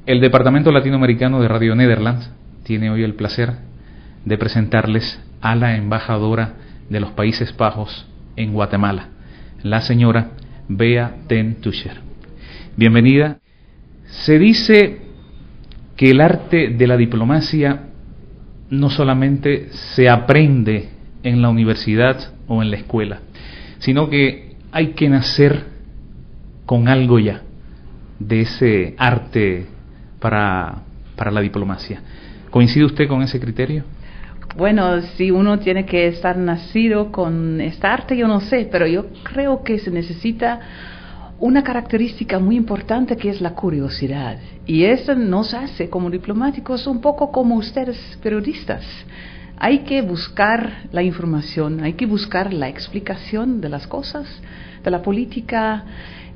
El Departamento Latinoamericano de Radio Nederland tiene hoy el placer de presentarles a la embajadora de los Países Bajos en Guatemala, la señora Bea ten Tuscher. Bienvenida. Se dice que el arte de la diplomacia no solamente se aprende en la universidad o en la escuela, sino que hay que nacer con algo ya de ese arte para la diplomacia. ¿Coincide usted con ese criterio? Bueno, si uno tiene que estar nacido con esta arte, yo no sé, pero yo creo que se necesita una característica muy importante que es la curiosidad. Y eso nos hace como diplomáticos un poco como ustedes periodistas. Hay que buscar la información, hay que buscar la explicación de las cosas, de la política,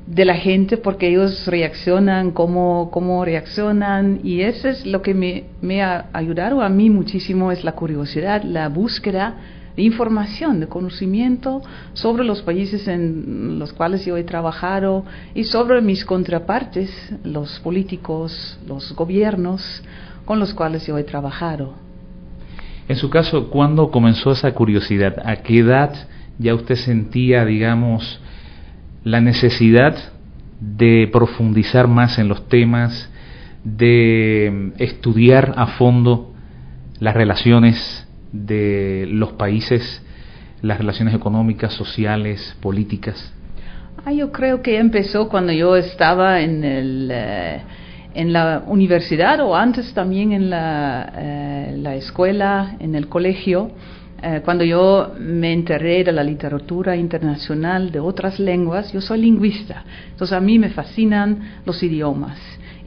de la gente, porque ellos reaccionan, cómo reaccionan, y eso es lo que me ha ayudado a mí muchísimo, es la curiosidad, la búsqueda de información, de conocimiento sobre los países en los cuales yo he trabajado y sobre mis contrapartes, los políticos, los gobiernos con los cuales yo he trabajado. En su caso, ¿cuándo comenzó esa curiosidad? ¿A qué edad ya usted sentía, digamos, la necesidad de profundizar más en los temas, de estudiar a fondo las relaciones de los países, las relaciones económicas, sociales, políticas? Yo creo que empezó cuando yo estaba en la universidad, o antes también en la escuela, en el colegio. Cuando yo me enteré de la literatura internacional de otras lenguas. Yo soy lingüista, entonces a mí me fascinan los idiomas,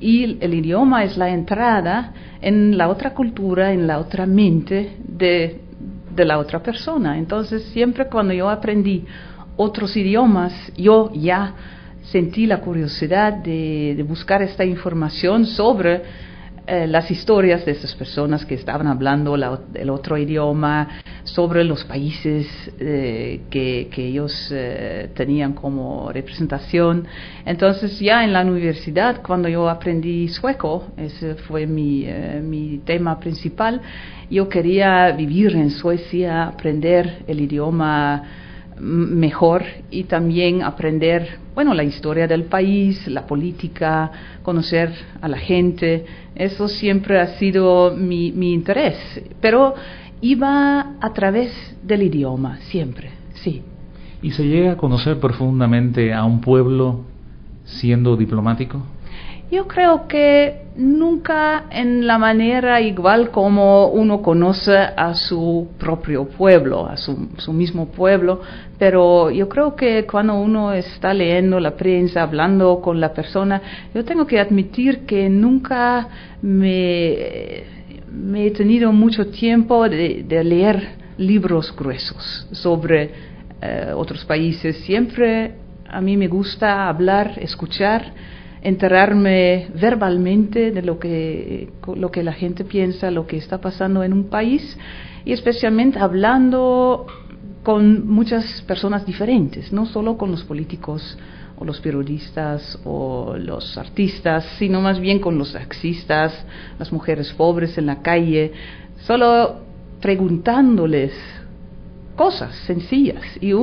y el idioma es la entrada en la otra cultura, en la otra mente de la otra persona. Entonces siempre cuando yo aprendí otros idiomas, yo ya sentí la curiosidad de buscar esta información sobre las historias de esas personas que estaban hablando el otro idioma, sobre los países que ellos tenían como representación. Entonces ya en la universidad, cuando yo aprendí sueco, ese fue mi tema principal. Yo quería vivir en Suecia, aprender el idioma mejor y también aprender, la historia del país, la política, conocer a la gente. Eso siempre ha sido mi interés, pero iba a través del idioma, siempre, sí. ¿Y se llega a conocer profundamente a un pueblo siendo diplomático? Yo creo que nunca en la manera igual como uno conoce a su propio pueblo, a su mismo pueblo, pero yo creo que cuando uno está leyendo la prensa, hablando con la persona, yo tengo que admitir que nunca me he tenido mucho tiempo de leer libros gruesos sobre otros países. Siempre a mí me gusta hablar, escuchar, enterarme verbalmente de lo que la gente piensa, lo que está pasando en un país, y especialmente hablando con muchas personas diferentes, no solo con los políticos o los periodistas o los artistas, sino más bien con los taxistas, las mujeres pobres en la calle, solo preguntándoles cosas sencillas, y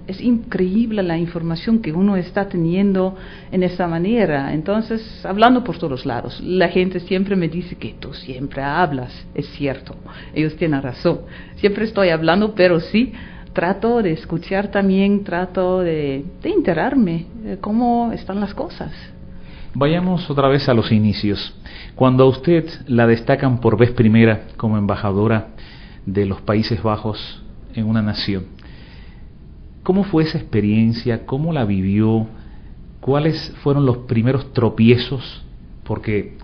es increíble la información que uno está teniendo en esa manera. Entonces, hablando por todos lados, la gente siempre me dice que tú siempre hablas. Es cierto, ellos tienen razón. Siempre estoy hablando, pero sí, trato de escuchar también, trato de enterarme de cómo están las cosas. Vayamos otra vez a los inicios. Cuando a usted la destacan por vez primera como embajadora de los Países Bajos en una nación, ¿cómo fue esa experiencia? ¿Cómo la vivió? ¿Cuáles fueron los primeros tropiezos? Porque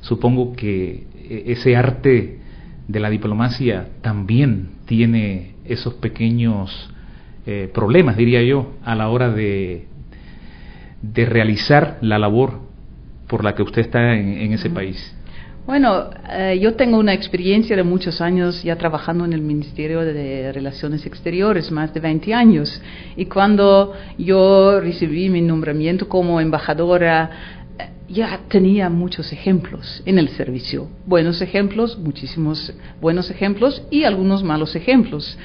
supongo que ese arte de la diplomacia también tiene esos pequeños problemas, diría yo, a la hora de realizar la labor por la que usted está en ese país. Bueno, yo tengo una experiencia de muchos años ya trabajando en el Ministerio de Relaciones Exteriores, más de 20 años. Y cuando yo recibí mi nombramiento como embajadora, ya tenía muchos ejemplos en el servicio, buenos ejemplos, muchísimos buenos ejemplos y algunos malos ejemplos.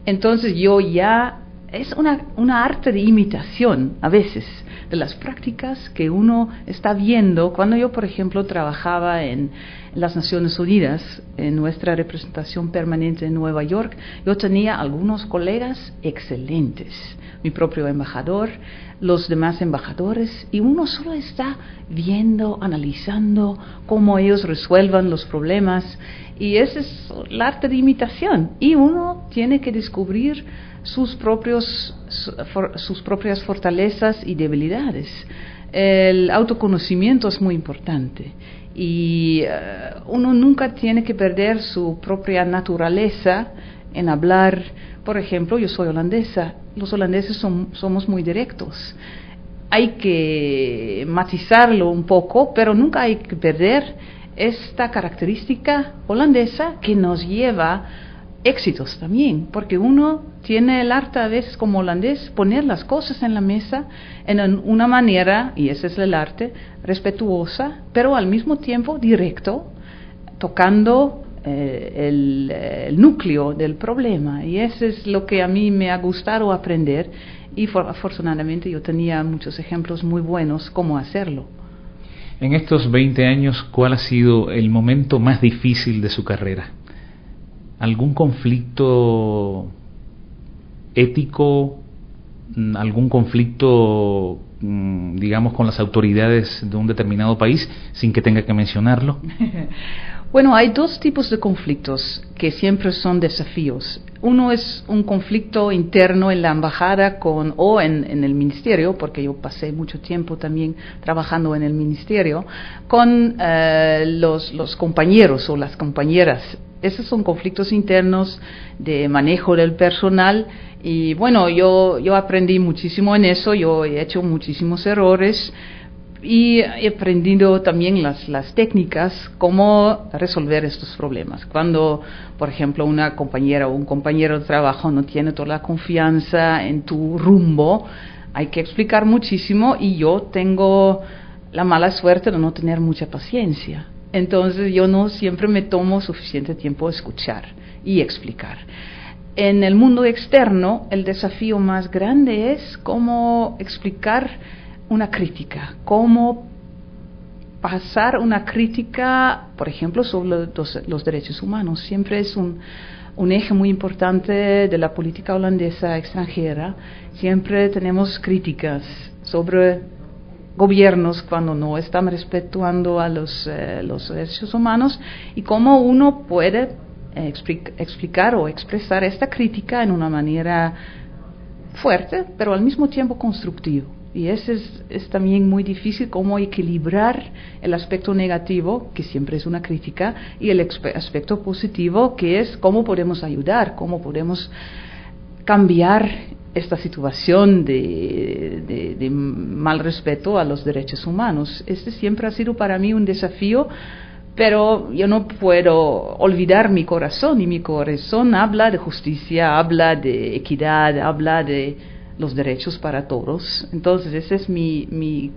Entonces yo ya, es una arte de imitación a veces de las prácticas que uno está viendo. Cuando yo, por ejemplo, trabajaba en las Naciones Unidas, en nuestra representación permanente en Nueva York, yo tenía algunos colegas excelentes, mi propio embajador, los demás embajadores, y uno solo está viendo, analizando cómo ellos resuelvan los problemas, y ese es el arte de imitación, y uno tiene que descubrir sus propias fortalezas y debilidades. El autoconocimiento es muy importante y uno nunca tiene que perder su propia naturaleza en hablar. Por ejemplo, yo soy holandesa, los holandeses somos muy directos. Hay que matizarlo un poco, pero nunca hay que perder esta característica holandesa que nos lleva éxitos también, porque uno tiene el arte a veces como holandés poner las cosas en la mesa en una manera, y ese es el arte, respetuosa, pero al mismo tiempo directo, tocando el núcleo del problema, y eso es lo que a mí me ha gustado aprender, y afortunadamente yo tenía muchos ejemplos muy buenos cómo hacerlo. En estos 20 años, ¿cuál ha sido el momento más difícil de su carrera? ¿Algún conflicto ético, algún conflicto, digamos, con las autoridades de un determinado país, sin que tenga que mencionarlo? Bueno, hay dos tipos de conflictos que siempre son desafíos. Uno es un conflicto interno en la embajada o en el ministerio, porque yo pasé mucho tiempo también trabajando en el ministerio, con los compañeros o las compañeras. Esos son conflictos internos de manejo del personal y bueno, yo aprendí muchísimo en eso, yo he hecho muchísimos errores y he aprendido también las técnicas, cómo resolver estos problemas. Cuando, por ejemplo, una compañera o un compañero de trabajo no tiene toda la confianza en tu rumbo, hay que explicar muchísimo y yo tengo la mala suerte de no tener mucha paciencia. Entonces yo no siempre me tomo suficiente tiempo a escuchar y explicar. En el mundo externo, el desafío más grande es cómo explicar una crítica, cómo pasar una crítica, por ejemplo, sobre los derechos humanos. Siempre es un eje muy importante de la política holandesa extranjera. Siempre tenemos críticas sobre gobiernos cuando no están respetando a los derechos humanos y cómo uno puede explicar o expresar esta crítica en una manera fuerte, pero al mismo tiempo constructivo. Y eso es también muy difícil, cómo equilibrar el aspecto negativo, que siempre es una crítica, y el aspecto positivo, que es cómo podemos ayudar, cómo podemos cambiar esta situación de mal respeto a los derechos humanos. Este siempre ha sido para mí un desafío, pero yo no puedo olvidar mi corazón, y mi corazón habla de justicia, habla de equidad, habla de los derechos para todos. Entonces esa es mi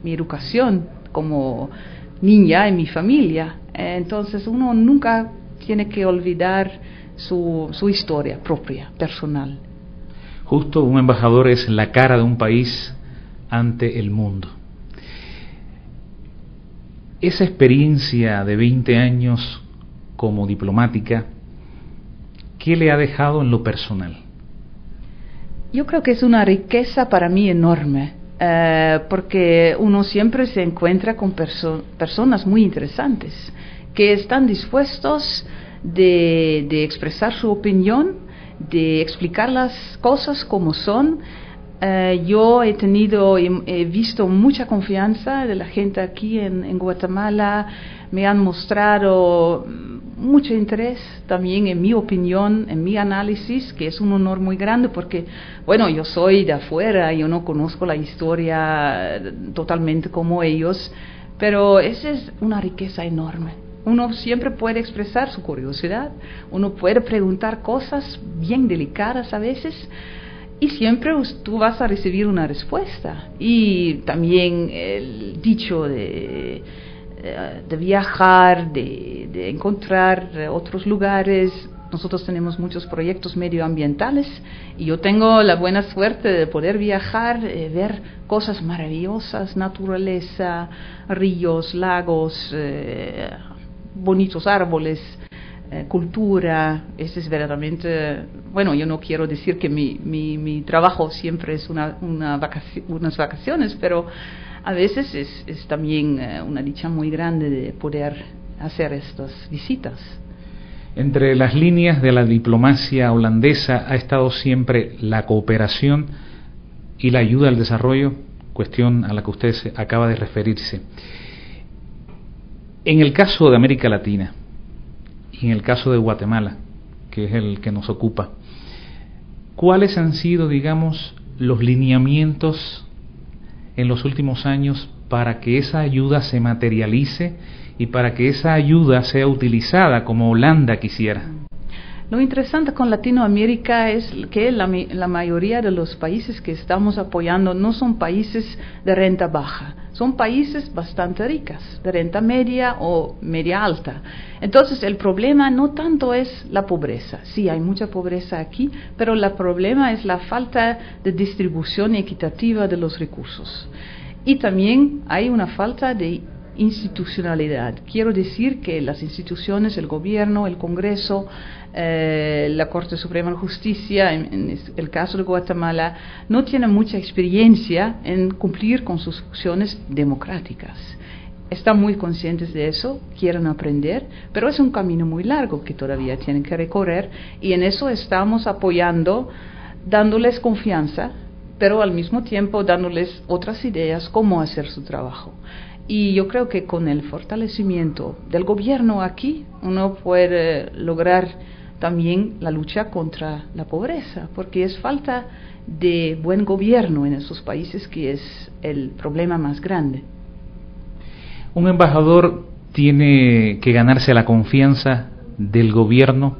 educación como niña en mi familia. Entonces uno nunca tiene que olvidar su historia propia, personal. Justo, un embajador es la cara de un país ante el mundo. Esa experiencia de 20 años como diplomática, ¿qué le ha dejado en lo personal? Yo creo que es una riqueza para mí enorme, porque uno siempre se encuentra con personas muy interesantes, que están dispuestos de expresar su opinión, de explicar las cosas como son. Yo he visto mucha confianza de la gente aquí en Guatemala, me han mostrado mucho interés también en mi opinión, en mi análisis, que es un honor muy grande porque, bueno, yo soy de afuera, yo no conozco la historia totalmente como ellos, pero esa es una riqueza enorme. Uno siempre puede expresar su curiosidad, uno puede preguntar cosas bien delicadas a veces, y siempre tú vas a recibir una respuesta. Y también el dicho de viajar, de encontrar otros lugares. Nosotros tenemos muchos proyectos medioambientales y yo tengo la buena suerte de poder viajar, ver cosas maravillosas, naturaleza, ríos, lagos, bonitos árboles, cultura. Ese es verdaderamente, bueno, yo no quiero decir que mi trabajo siempre es unas vacaciones, pero a veces es también una dicha muy grande de poder hacer estas visitas. Entre las líneas de la diplomacia holandesa ha estado siempre la cooperación y la ayuda al desarrollo, cuestión a la que usted acaba de referirse. En el caso de América Latina y en el caso de Guatemala, que es el que nos ocupa, ¿cuáles han sido, digamos, los lineamientos en los últimos años para que esa ayuda se materialice y para que esa ayuda sea utilizada como Holanda quisiera? Lo interesante con Latinoamérica es que la mayoría de los países que estamos apoyando no son países de renta baja, son países bastante ricas, de renta media o media alta. Entonces el problema no tanto es la pobreza, sí hay mucha pobreza aquí, pero el problema es la falta de distribución equitativa de los recursos. Y también hay una falta de institucionalidad. Quiero decir que las instituciones, el gobierno, el Congreso, la Corte Suprema de Justicia, en el caso de Guatemala, no tienen mucha experiencia en cumplir con sus funciones democráticas. Están muy conscientes de eso, quieren aprender, pero es un camino muy largo que todavía tienen que recorrer, y en eso estamos apoyando, dándoles confianza, pero al mismo tiempo dándoles otras ideas cómo hacer su trabajo. Y yo creo que con el fortalecimiento del gobierno aquí, uno puede lograr también la lucha contra la pobreza, porque es falta de buen gobierno en esos países que es el problema más grande. Un embajador tiene que ganarse la confianza del gobierno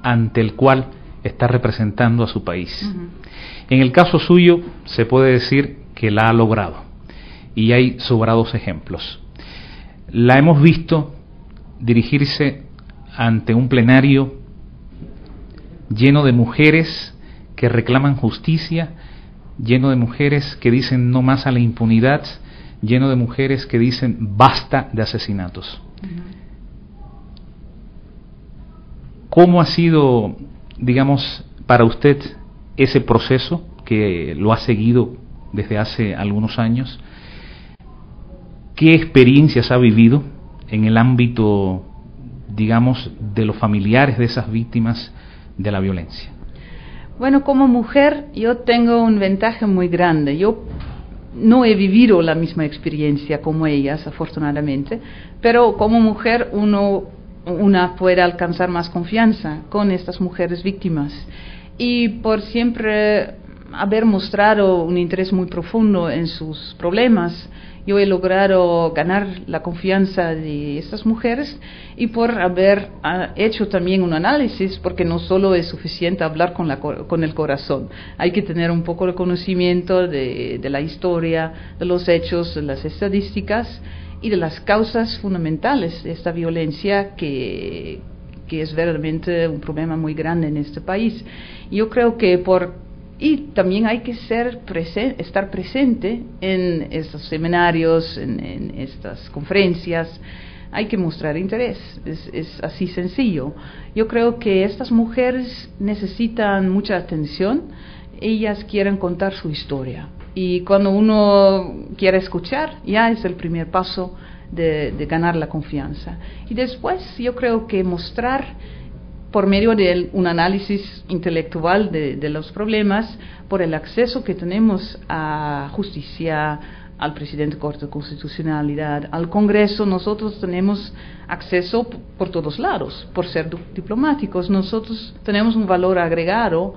ante el cual está representando a su país. En el caso suyo, se puede decir que la ha logrado. Y hay sobrados ejemplos. La hemos visto dirigirse ante un plenario lleno de mujeres que reclaman justicia, lleno de mujeres que dicen no más a la impunidad, lleno de mujeres que dicen basta de asesinatos. ¿Cómo ha sido, digamos, para usted ese proceso que lo ha seguido desde hace algunos años? ¿Qué experiencias ha vivido en el ámbito, digamos, de los familiares de esas víctimas de la violencia? Bueno, como mujer yo tengo un ventaja muy grande. Yo no he vivido la misma experiencia como ellas, afortunadamente, pero como mujer una puede alcanzar más confianza con estas mujeres víctimas. Y por siempre haber mostrado un interés muy profundo en sus problemas, yo he logrado ganar la confianza de estas mujeres, y por haber hecho también un análisis, porque no solo es suficiente hablar con el corazón, hay que tener un poco de conocimiento de la historia, de los hechos, de las estadísticas y de las causas fundamentales de esta violencia que es verdaderamente un problema muy grande en este país. Yo creo que y también hay que estar presente en estos seminarios, en estas conferencias. Hay que mostrar interés, es así sencillo. Yo creo que estas mujeres necesitan mucha atención, ellas quieren contar su historia. Y cuando uno quiere escuchar, ya es el primer paso de ganar la confianza. Y después yo creo que mostrar, por medio de un análisis intelectual de los problemas, por el acceso que tenemos a justicia, al presidente de Corte de Constitucionalidad, al Congreso. Nosotros tenemos acceso por todos lados, por ser diplomáticos. Nosotros tenemos un valor agregado,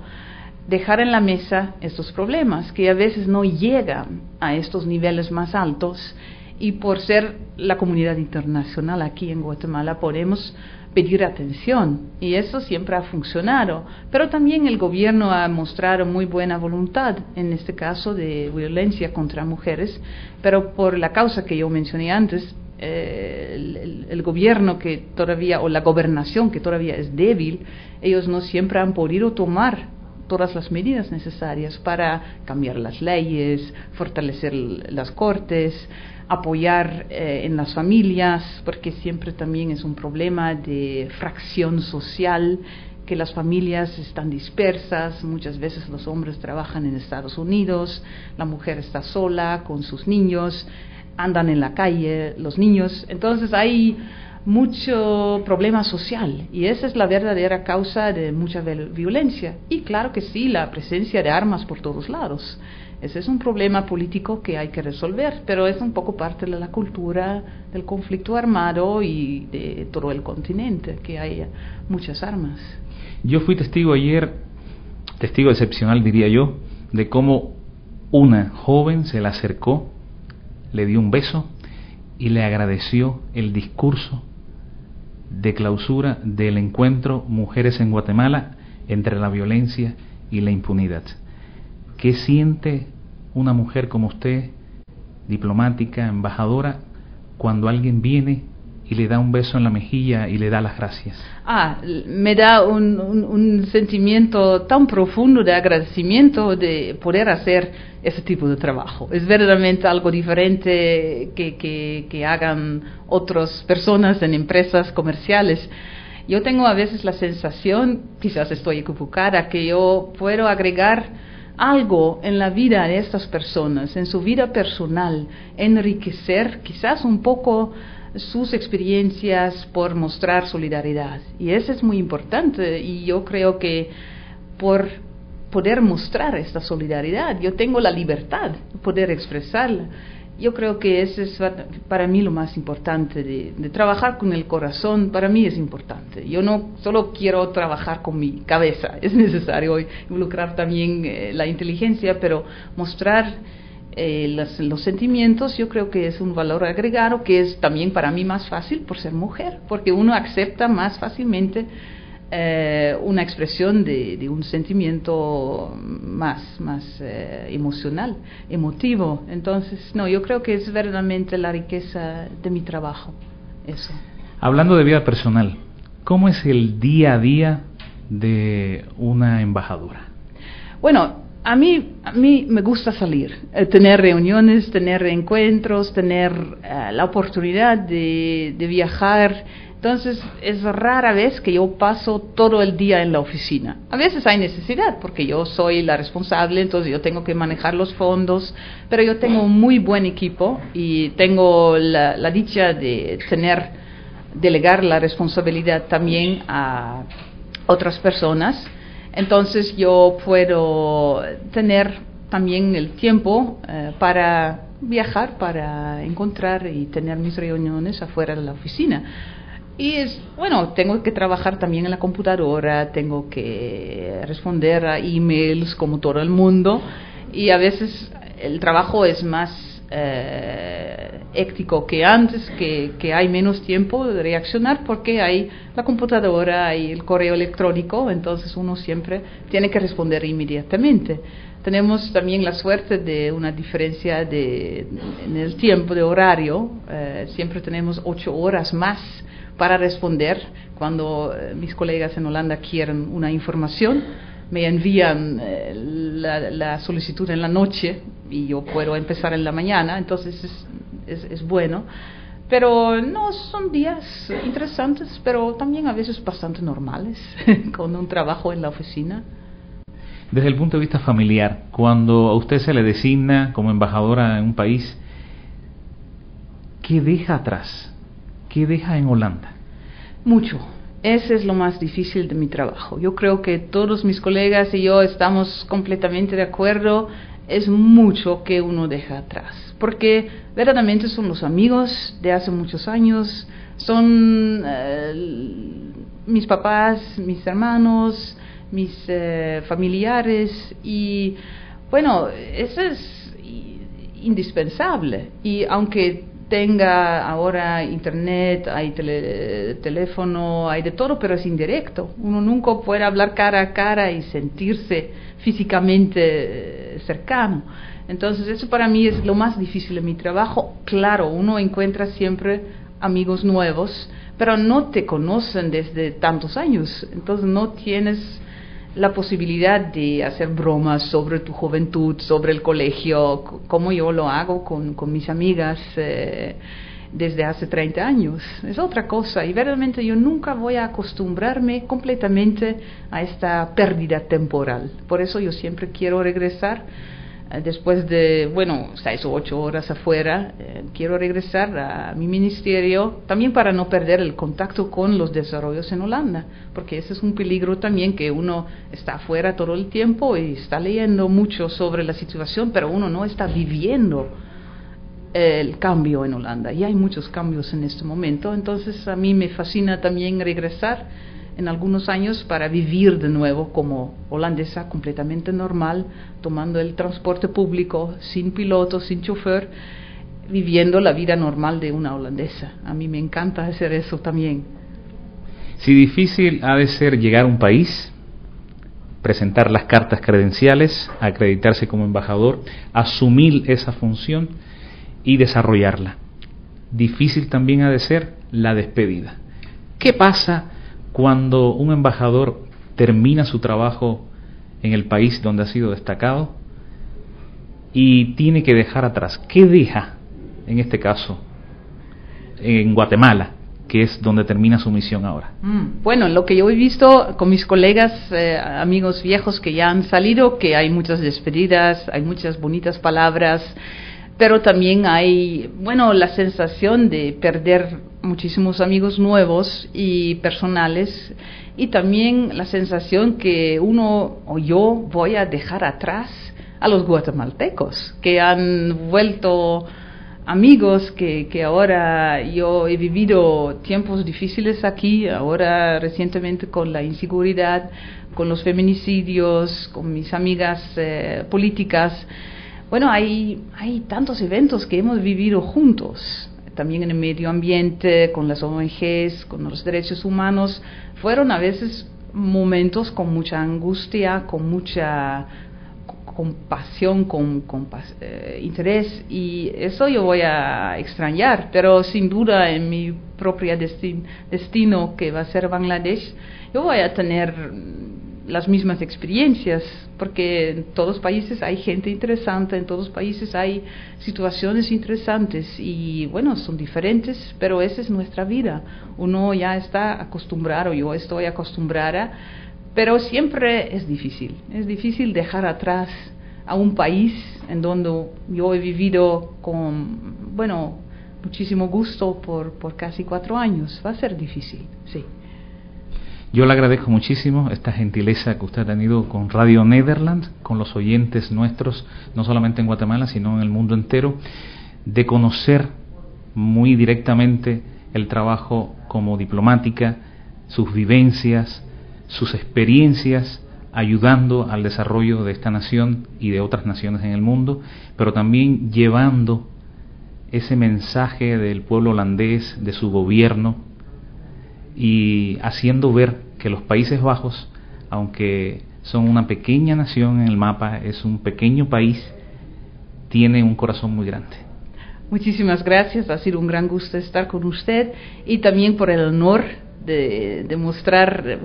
dejar en la mesa estos problemas que a veces no llegan a estos niveles más altos, y por ser la comunidad internacional aquí en Guatemala podemos pedir atención, y eso siempre ha funcionado, pero también el gobierno ha mostrado muy buena voluntad en este caso de violencia contra mujeres, pero por la causa que yo mencioné antes, el gobierno que todavía, o la gobernación que todavía es débil, ellos no siempre han podido tomar todas las medidas necesarias para cambiar las leyes, fortalecer las cortes, apoyar en las familias, porque siempre también es un problema de fracción social, que las familias están dispersas, muchas veces los hombres trabajan en Estados Unidos, la mujer está sola con sus niños, andan en la calle los niños, entonces hay mucho problema social, y esa es la verdadera causa de mucha violencia. Y claro que sí, la presencia de armas por todos lados. Ese es un problema político que hay que resolver, pero es un poco parte de la cultura del conflicto armado y de todo el continente, que hay muchas armas. Yo fui testigo ayer, testigo excepcional diría yo, de cómo una joven se le acercó, le dio un beso y le agradeció el discurso de clausura del encuentro Mujeres en Guatemala entre la violencia y la impunidad. ¿Qué siente una mujer como usted, diplomática, embajadora, cuando alguien viene y le da un beso en la mejilla y le da las gracias? Me da un sentimiento tan profundo de agradecimiento de poder hacer ese tipo de trabajo. Es verdaderamente algo diferente que hagan otras personas en empresas comerciales. Yo tengo a veces la sensación, quizás estoy equivocada, que yo puedo agregar algo en la vida de estas personas, en su vida personal, enriquecer quizás un poco sus experiencias por mostrar solidaridad. Y eso es muy importante, y yo creo que por poder mostrar esta solidaridad, yo tengo la libertad de poder expresarla. Yo creo que eso es para mí lo más importante, de trabajar con el corazón. Para mí es importante. Yo no solo quiero trabajar con mi cabeza, es necesario involucrar también la inteligencia, pero mostrar los sentimientos, yo creo que es un valor agregado que es también para mí más fácil por ser mujer, porque uno acepta más fácilmente una expresión de un sentimiento más emocional, emotivo. Entonces, no, yo creo que es verdaderamente la riqueza de mi trabajo, eso. Hablando de vida personal, ¿cómo es el día a día de una embajadora? Bueno, a mí me gusta salir, tener reuniones, tener encuentros, tener la oportunidad de viajar. Entonces, es rara vez que yo paso todo el día en la oficina. A veces hay necesidad, porque yo soy la responsable, entonces yo tengo que manejar los fondos, pero yo tengo un muy buen equipo y tengo la dicha de delegar la responsabilidad también a otras personas. Entonces, yo puedo tener también el tiempo para viajar, para encontrar y tener mis reuniones afuera de la oficina. Y tengo que trabajar también en la computadora, tengo que responder a emails como todo el mundo, y a veces el trabajo es más ético que antes, que hay menos tiempo de reaccionar porque hay la computadora, hay el correo electrónico, entonces uno siempre tiene que responder inmediatamente. Tenemos también la suerte de una diferencia en el tiempo de horario, siempre tenemos 8 horas más para responder. Cuando mis colegas en Holanda quieren una información, me envían la solicitud en la noche y yo puedo empezar en la mañana, entonces es bueno. Pero no, son días interesantes, pero también a veces bastante normales, con un trabajo en la oficina. Desde el punto de vista familiar, cuando a usted se le designa como embajadora en un país, ¿qué deja atrás? ¿Qué deja en Holanda? Mucho. Ese es lo más difícil de mi trabajo. Yo creo que todos mis colegas y yo estamos completamente de acuerdo. Es mucho que uno deja atrás, porque verdaderamente son los amigos de hace muchos años, son mis papás, mis hermanos, mis familiares, y bueno, eso es indispensable. Y aunque tenga ahora internet, hay teléfono, hay de todo, pero es indirecto. Uno nunca puede hablar cara a cara y sentirse físicamente cercano. Entonces eso para mí es lo más difícil de mi trabajo. Claro, uno encuentra siempre amigos nuevos, pero no te conocen desde tantos años, entonces no tienes la posibilidad de hacer bromas sobre tu juventud, sobre el colegio, como yo lo hago con mis amigas desde hace 30 años. Es otra cosa, y verdaderamente yo nunca voy a acostumbrarme completamente a esta pérdida temporal. Por eso yo siempre quiero regresar. Después de, 6 o 8 horas afuera, quiero regresar a mi ministerio, también para no perder el contacto con los desarrollos en Holanda, porque ese es un peligro también, que uno está afuera todo el tiempo y está leyendo mucho sobre la situación, pero uno no está viviendo el cambio en Holanda, y hay muchos cambios en este momento. Entonces a mí me fascina también regresar en algunos años para vivir de nuevo como holandesa completamente normal, tomando el transporte público, sin piloto, sin chofer, viviendo la vida normal de una holandesa. A mí me encanta hacer eso también. Si difícil ha de ser llegar a un país, presentar las cartas credenciales, acreditarse como embajador, asumir esa función y desarrollarla. Difícil también ha de ser la despedida. ¿Qué pasa cuando un embajador termina su trabajo en el país donde ha sido destacado y tiene que dejar atrás? ¿Qué deja, en este caso, en Guatemala, que es donde termina su misión ahora? Bueno, lo que yo he visto con mis colegas, amigos viejos que ya han salido, que hay muchas despedidas, hay muchas bonitas palabras, pero también hay, la sensación de perder muchísimos amigos nuevos y personales, y también la sensación que uno o yo voy a dejar atrás a los guatemaltecos, que han vuelto amigos, que ahora yo he vivido tiempos difíciles aquí, ahora recientemente con la inseguridad, con los feminicidios, con mis amigas políticas. Hay tantos eventos que hemos vivido juntos, también en el medio ambiente, con las ONGs, con los derechos humanos. Fueron a veces momentos con mucha angustia, con mucha compasión, con interés, y eso yo voy a extrañar, pero sin duda en mi propio destino, que va a ser Bangladesh, yo voy a tener las mismas experiencias, porque en todos los países hay gente interesante, en todos los países hay situaciones interesantes, y son diferentes, pero esa es nuestra vida. Uno ya está acostumbrado, yo estoy acostumbrada, pero siempre es difícil dejar atrás a un país en donde yo he vivido con, muchísimo gusto por casi 4 años. Va a ser difícil, sí. Yo le agradezco muchísimo esta gentileza que usted ha tenido con Radio Nederland, con los oyentes nuestros, no solamente en Guatemala, sino en el mundo entero, de conocer muy directamente el trabajo como diplomática, sus vivencias, sus experiencias, ayudando al desarrollo de esta nación y de otras naciones en el mundo, pero también llevando ese mensaje del pueblo holandés, de su gobierno, y haciendo ver que los Países Bajos, aunque son una pequeña nación en el mapa, es un pequeño país, tiene un corazón muy grande. Muchísimas gracias, ha sido un gran gusto estar con usted, y también por el honor de mostrar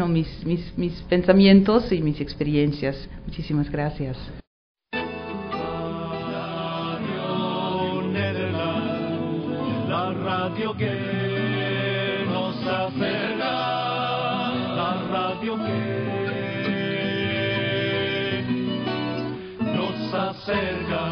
mis pensamientos y mis experiencias. Muchísimas gracias. La radio que nos acerca, la radio que nos acerca